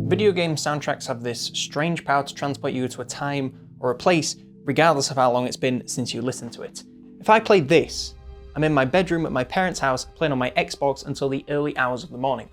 Video game soundtracks have this strange power to transport you to a time or a place, regardless of how long it's been since you listened to it. If I played this, I'm in my bedroom at my parents' house playing on my Xbox until the early hours of the morning.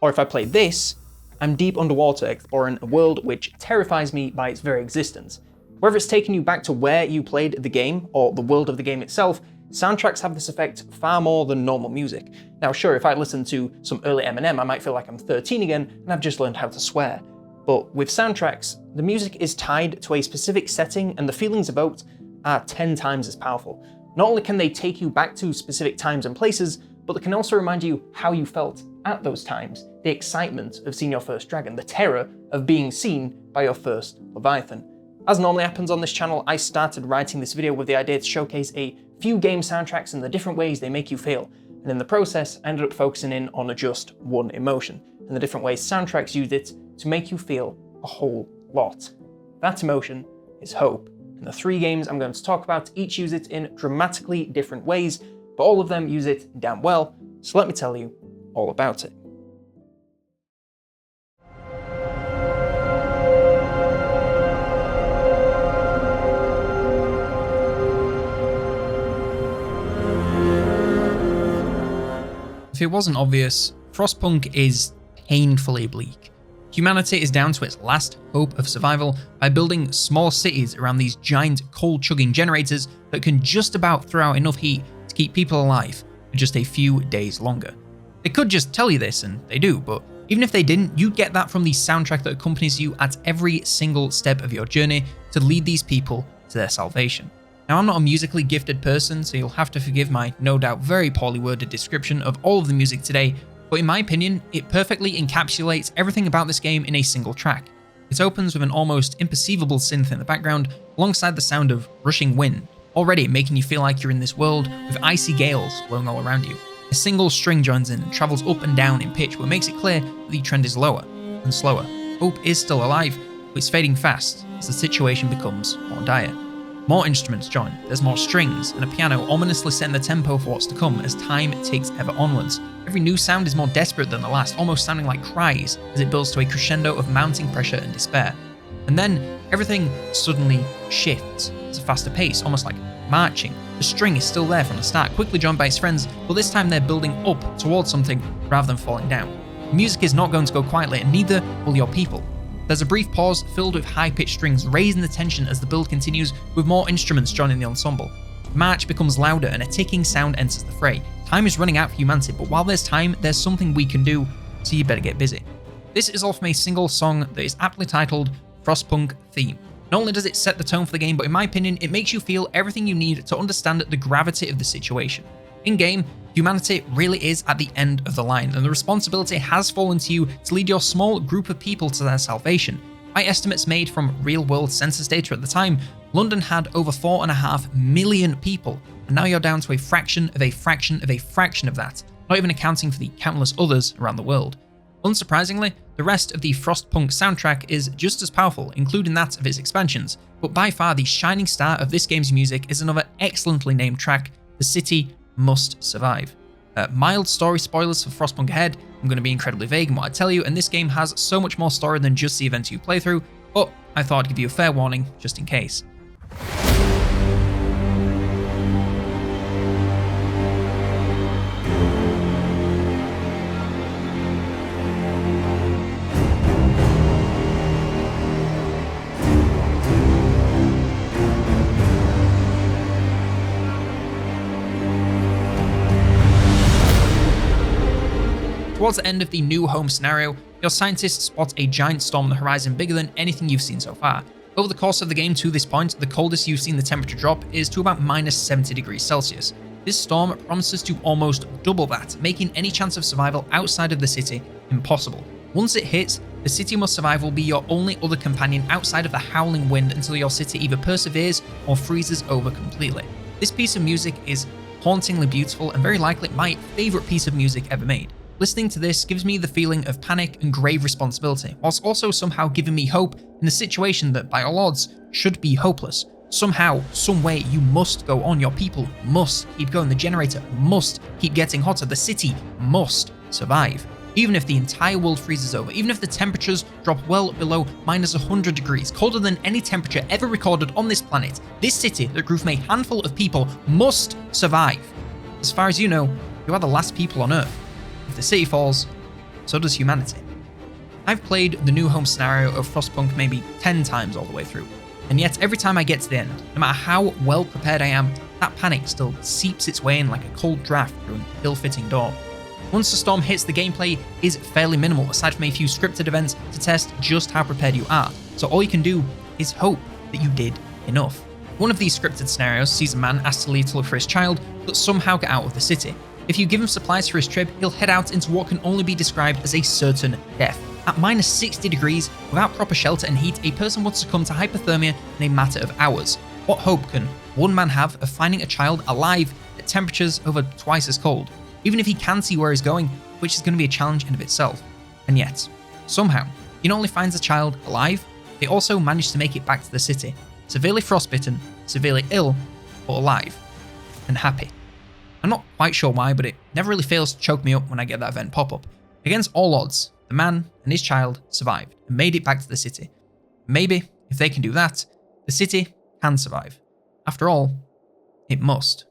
Or if I played this, I'm deep underwater exploring a world which terrifies me by its very existence. Whether it's taking you back to where you played the game or the world of the game itself, soundtracks have this effect far more than normal music. Now sure, if I listen to some early Eminem, I might feel like I'm 13 again and I've just learned how to swear. But with soundtracks, the music is tied to a specific setting and the feelings evoked are 10 times as powerful. Not only can they take you back to specific times and places, but they can also remind you how you felt at those times, the excitement of seeing your first dragon, the terror of being seen by your first Leviathan. As normally happens on this channel, I started writing this video with the idea to showcase a few game soundtracks and the different ways they make you feel, and in the process I ended up focusing in on just one emotion, and the different ways soundtracks use it to make you feel a whole lot. That emotion is hope, and the 3 games I'm going to talk about each use it in dramatically different ways, but all of them use it damn well, so let me tell you all about it. If it wasn't obvious, Frostpunk is painfully bleak. Humanity is down to its last hope of survival by building small cities around these giant coal-chugging generators that can just about throw out enough heat to keep people alive for just a few days longer. They could just tell you this, and they do, but even if they didn't, you'd get that from the soundtrack that accompanies you at every single step of your journey to lead these people to their salvation. Now, I'm not a musically gifted person, so you'll have to forgive my no doubt very poorly worded description of all of the music today, but in my opinion, it perfectly encapsulates everything about this game in a single track. It opens with an almost imperceivable synth in the background, alongside the sound of rushing wind, already making you feel like you're in this world with icy gales blowing all around you. A single string joins in and travels up and down in pitch, what makes it clear that the trend is lower and slower. Hope is still alive, but it's fading fast as the situation becomes more dire. More instruments join, there's more strings, and a piano ominously setting the tempo for what's to come as time ticks ever onwards. Every new sound is more desperate than the last, almost sounding like cries as it builds to a crescendo of mounting pressure and despair. And then everything suddenly shifts. It's a faster pace, almost like marching. The string is still there from the start, quickly joined by its friends, but this time they're building up towards something rather than falling down. The music is not going to go quietly, and neither will your people. There's a brief pause filled with high-pitched strings, raising the tension as the build continues, with more instruments joining the ensemble. The march becomes louder and a ticking sound enters the fray. Time is running out for humanity, but while there's time, there's something we can do, so you better get busy. This is all from a single song that is aptly titled Frostpunk Theme. Not only does it set the tone for the game, but in my opinion, it makes you feel everything you need to understand the gravity of the situation. In-game, humanity really is at the end of the line, and the responsibility has fallen to you to lead your small group of people to their salvation. By estimates made from real-world census data at the time, London had over 4.5 million people, and now you're down to a fraction of a fraction of a fraction of that, not even accounting for the countless others around the world. Unsurprisingly, the rest of the Frostpunk soundtrack is just as powerful, including that of its expansions, but by far the shining star of this game's music is another excellently named track, The City Must Survive. Mild story spoilers for Frostpunk ahead. I'm going to be incredibly vague in what I tell you, and this game has so much more story than just the events you play through, but I thought I'd give you a fair warning just in case. Towards the end of the new home scenario, your scientists spot a giant storm on the horizon bigger than anything you've seen so far. Over the course of the game to this point, the coldest you've seen the temperature drop is to about minus 70 degrees Celsius. This storm promises to almost double that, making any chance of survival outside of the city impossible. Once it hits, the City Must Survive will be your only other companion outside of the howling wind until your city either perseveres or freezes over completely. This piece of music is hauntingly beautiful and very likely my favourite piece of music ever made. Listening to this gives me the feeling of panic and grave responsibility, whilst also somehow giving me hope in a situation that, by all odds, should be hopeless. Somehow, some way, you must go on. Your people must keep going. The generator must keep getting hotter. The city must survive. Even if the entire world freezes over, even if the temperatures drop well below -100 degrees, colder than any temperature ever recorded on this planet, this city that grew from a handful of people must survive. As far as you know, you are the last people on Earth. If the city falls, so does humanity. I've played the New Home scenario of Frostpunk maybe 10 times all the way through, and yet every time I get to the end, no matter how well prepared I am, that panic still seeps its way in like a cold draft through an ill-fitting door. Once the storm hits, the gameplay is fairly minimal, aside from a few scripted events to test just how prepared you are, so all you can do is hope that you did enough. One of these scripted scenarios sees a man asked to leave to look for his child, but somehow get out of the city. If you give him supplies for his trip, he'll head out into what can only be described as a certain death. At -60 degrees, without proper shelter and heat, a person would succumb to hypothermia in a matter of hours. What hope can one man have of finding a child alive at temperatures over twice as cold? Even if he can see where he's going, which is going to be a challenge in and of itself. And yet, somehow, he not only finds the child alive, they also manage to make it back to the city, severely frostbitten, severely ill, but alive, and happy. I'm not quite sure why, but it never really fails to choke me up when I get that event pop-up. Against all odds, the man and his child survived and made it back to the city. Maybe, if they can do that, the city can survive. After all, it must.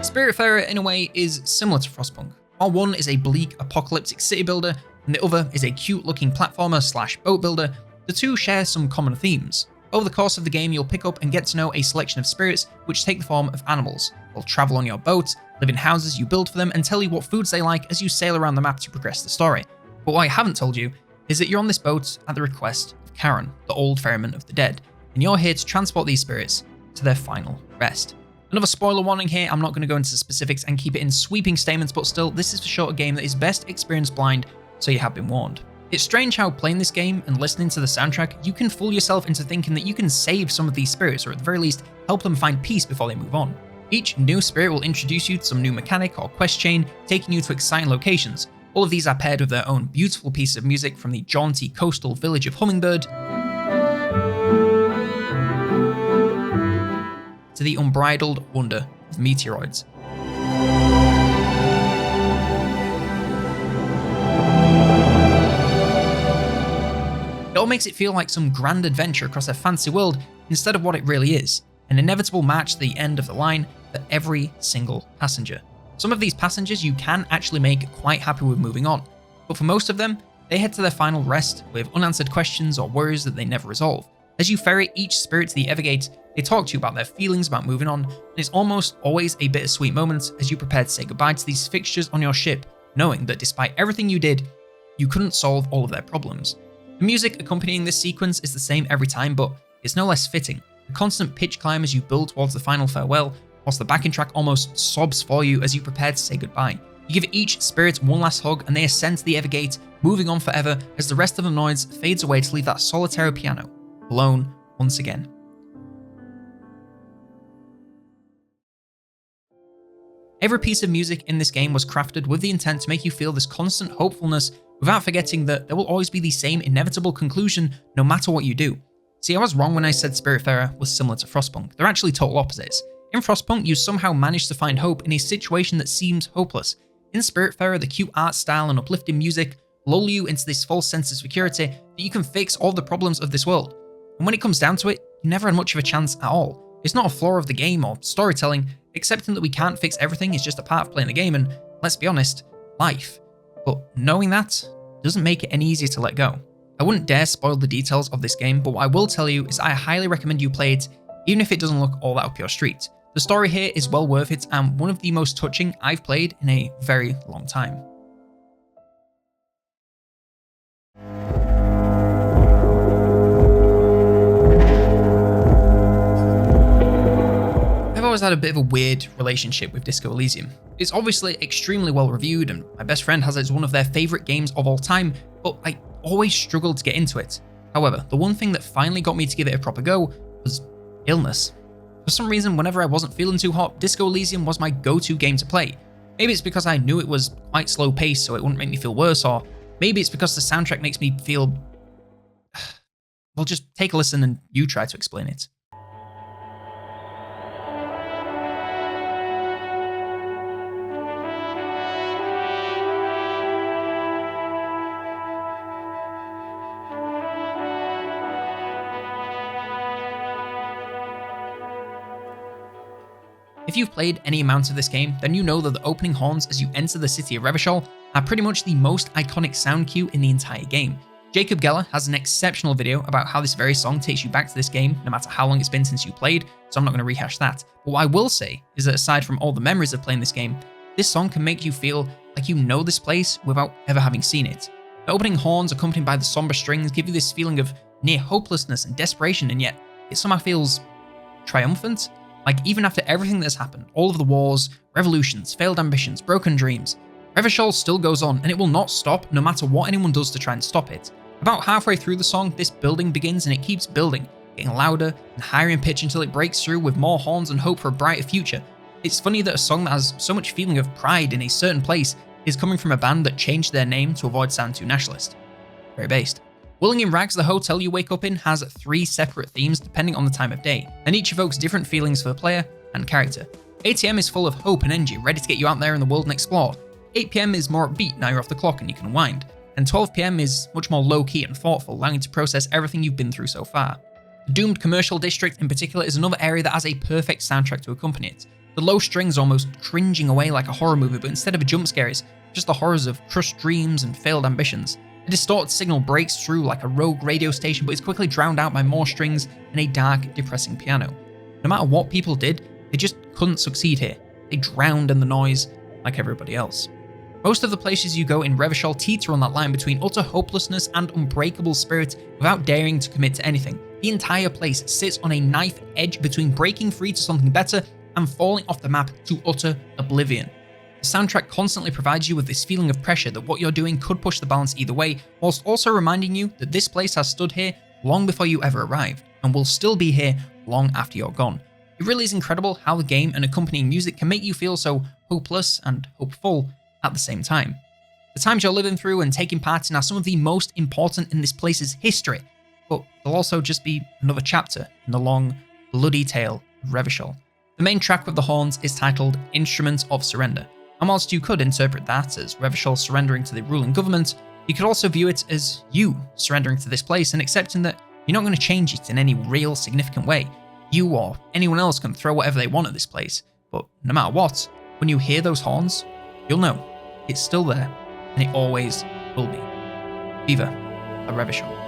Spiritfarer, in a way, is similar to Frostpunk. While one is a bleak, apocalyptic city builder, and the other is a cute-looking platformer/boat builder, the two share some common themes. Over the course of the game, you'll pick up and get to know a selection of spirits which take the form of animals. They'll travel on your boat, live in houses you build for them, and tell you what foods they like as you sail around the map to progress the story. But what I haven't told you is that you're on this boat at the request of Karen, the old ferryman of the dead, and you're here to transport these spirits to their final rest. Another spoiler warning here, I'm not going to go into specifics and keep it in sweeping statements, but still, this is for sure a game that is best experienced blind, so you have been warned. It's strange how playing this game and listening to the soundtrack, you can fool yourself into thinking that you can save some of these spirits, or at the very least, help them find peace before they move on. Each new spirit will introduce you to some new mechanic or quest chain, taking you to exciting locations. All of these are paired with their own beautiful piece of music, from the jaunty coastal village of Hummingbird to the unbridled wonder of meteoroids. It all makes it feel like some grand adventure across a fancy world instead of what it really is, an inevitable march to the end of the line for every single passenger. Some of these passengers you can actually make quite happy with moving on, but for most of them, they head to their final rest with unanswered questions or worries that they never resolve. As you ferry each spirit to the Evergate, they talk to you about their feelings about moving on, and it's almost always a bittersweet moment as you prepare to say goodbye to these fixtures on your ship, knowing that despite everything you did, you couldn't solve all of their problems. The music accompanying this sequence is the same every time, but it's no less fitting. A constant pitch climb as you build towards the final farewell, whilst the backing track almost sobs for you as you prepare to say goodbye. You give each spirit one last hug and they ascend to the Evergate, moving on forever as the rest of the noise fades away to leave that solitary piano, alone once again. Every piece of music in this game was crafted with the intent to make you feel this constant hopefulness without forgetting that there will always be the same inevitable conclusion no matter what you do. See, I was wrong when I said Spiritfarer was similar to Frostpunk. They're actually total opposites. In Frostpunk, you somehow manage to find hope in a situation that seems hopeless. In Spiritfarer, the cute art style and uplifting music lull you into this false sense of security that you can fix all the problems of this world. And when it comes down to it, you never had much of a chance at all. It's not a flaw of the game or storytelling. Accepting that we can't fix everything is just a part of playing the game and, let's be honest, life. But knowing that doesn't make it any easier to let go. I wouldn't dare spoil the details of this game, but what I will tell you is I highly recommend you play it, even if it doesn't look all that up your street. The story here is well worth it and one of the most touching I've played in a very long time. I've always had a bit of a weird relationship with Disco Elysium. It's obviously extremely well reviewed and my best friend has it as one of their favourite games of all time, but I always struggled to get into it. However, the one thing that finally got me to give it a proper go was illness. For some reason, whenever I wasn't feeling too hot, Disco Elysium was my go-to game to play. Maybe it's because I knew it was quite slow paced so it wouldn't make me feel worse, or maybe it's because the soundtrack makes me feel... Well, just take a listen and you try to explain it. If you've played any amount of this game, then you know that the opening horns as you enter the city of Revachol are pretty much the most iconic sound cue in the entire game. Jacob Geller has an exceptional video about how this very song takes you back to this game, no matter how long it's been since you played, so I'm not going to rehash that. But what I will say is that aside from all the memories of playing this game, this song can make you feel like you know this place without ever having seen it. The opening horns accompanied by the somber strings give you this feeling of near hopelessness and desperation, and yet it somehow feels triumphant. Like, even after everything that's happened, all of the wars, revolutions, failed ambitions, broken dreams, Revachol still goes on, and it will not stop no matter what anyone does to try and stop it. About halfway through the song, this building begins and it keeps building, getting louder and higher in pitch until it breaks through with more horns and hope for a brighter future. It's funny that a song that has so much feeling of pride in a certain place is coming from a band that changed their name to avoid sounding too nationalist. Very based. Willing in Rags, the hotel you wake up in, has 3 separate themes depending on the time of day, and each evokes different feelings for the player and character. 8 AM is full of hope and energy, ready to get you out there in the world and explore. 8 PM is more upbeat, now you're off the clock and you can unwind. And 12 PM is much more low-key and thoughtful, allowing you to process everything you've been through so far. The Doomed Commercial District in particular is another area that has a perfect soundtrack to accompany it. The low strings are almost cringing away like a horror movie, but instead of a jump scare, it's just the horrors of crushed dreams and failed ambitions. A distorted signal breaks through like a rogue radio station, but is quickly drowned out by more strings and a dark, depressing piano. No matter what people did, they just couldn't succeed here. They drowned in the noise like everybody else. Most of the places you go in Revachol teeter on that line between utter hopelessness and unbreakable spirit without daring to commit to anything. The entire place sits on a knife edge between breaking free to something better and falling off the map to utter oblivion. The soundtrack constantly provides you with this feeling of pressure that what you're doing could push the balance either way, whilst also reminding you that this place has stood here long before you ever arrived, and will still be here long after you're gone. It really is incredible how the game and accompanying music can make you feel so hopeless and hopeful at the same time. The times you're living through and taking part in are some of the most important in this place's history, but they'll also just be another chapter in the long, bloody tale of Revachol. The main track with the horns is titled Instrument of Surrender. And whilst you could interpret that as Revachol surrendering to the ruling government, you could also view it as you surrendering to this place and accepting that you're not going to change it in any real significant way. You or anyone else can throw whatever they want at this place, but no matter what, when you hear those horns, you'll know it's still there and it always will be. Viva la Revachol.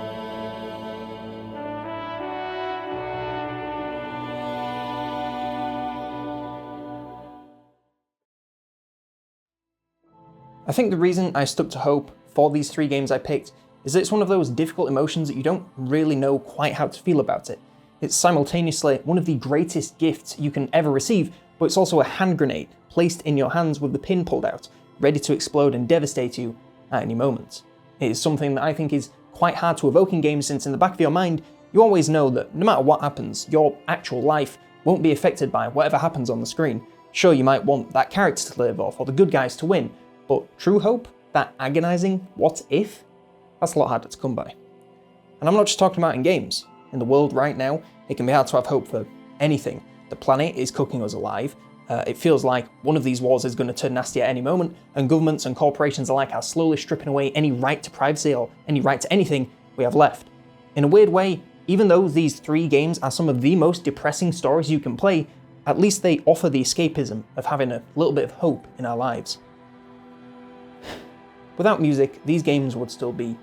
I think the reason I stuck to hope for these 3 games I picked is that it's one of those difficult emotions that you don't really know quite how to feel about it. It's simultaneously one of the greatest gifts you can ever receive, but it's also a hand grenade placed in your hands with the pin pulled out, ready to explode and devastate you at any moment. It is something that I think is quite hard to evoke in games, since in the back of your mind, you always know that no matter what happens, your actual life won't be affected by whatever happens on the screen. Sure, you might want that character to live or for the good guys to win, but true hope, that agonizing what if, that's a lot harder to come by. And I'm not just talking about in games. In the world right now, it can be hard to have hope for anything. The planet is cooking us alive. It feels like one of these wars is going to turn nasty at any moment, and governments and corporations alike are slowly stripping away any right to privacy or any right to anything we have left. In a weird way, even though these 3 games are some of the most depressing stories you can play, at least they offer the escapism of having a little bit of hope in our lives. Without music, these games would still be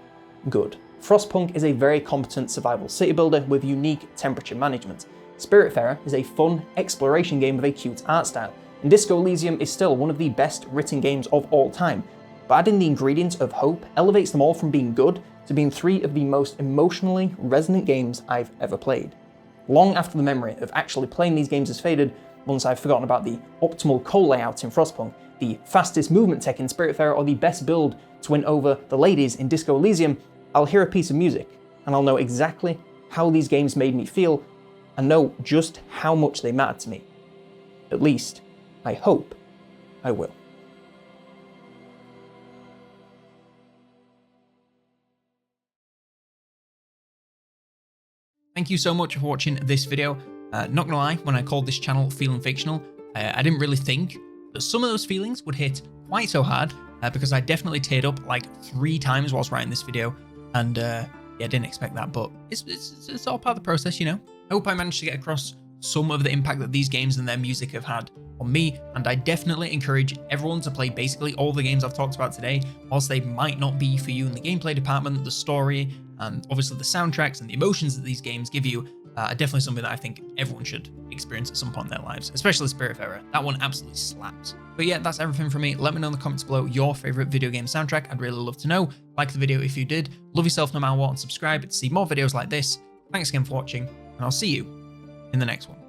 good. Frostpunk is a very competent survival city builder with unique temperature management. Spiritfarer is a fun exploration game with a cute art style, and Disco Elysium is still one of the best written games of all time. But adding the ingredient of hope elevates them all from being good to being 3 of the most emotionally resonant games I've ever played. Long after the memory of actually playing these games has faded, once I've forgotten about the optimal coal layout in Frostpunk, the fastest movement tech in Spiritfarer, or the best build to win over the ladies in Disco Elysium, I'll hear a piece of music, and I'll know exactly how these games made me feel, and know just how much they matter to me. At least, I hope I will. Thank you so much for watching this video. Not gonna lie, when I called this channel Feeling Fictional, I didn't really think that some of those feelings would hit quite so hard, because I definitely teared up like 3 times whilst writing this video, and yeah, I didn't expect that, but it's all part of the process, you know? I hope I managed to get across some of the impact that these games and their music have had on me, and I definitely encourage everyone to play basically all the games I've talked about today, whilst they might not be for you in the gameplay department. The story and obviously the soundtracks and the emotions that these games give you are definitely something that I think everyone should experience at some point in their lives, especially Spiritfarer. That one absolutely slaps. But yeah, that's everything from me. Let me know in the comments below your favorite video game soundtrack. I'd really love to know. Like the video if you did. Love yourself no matter what, and subscribe to see more videos like this. Thanks again for watching, and I'll see you in the next one.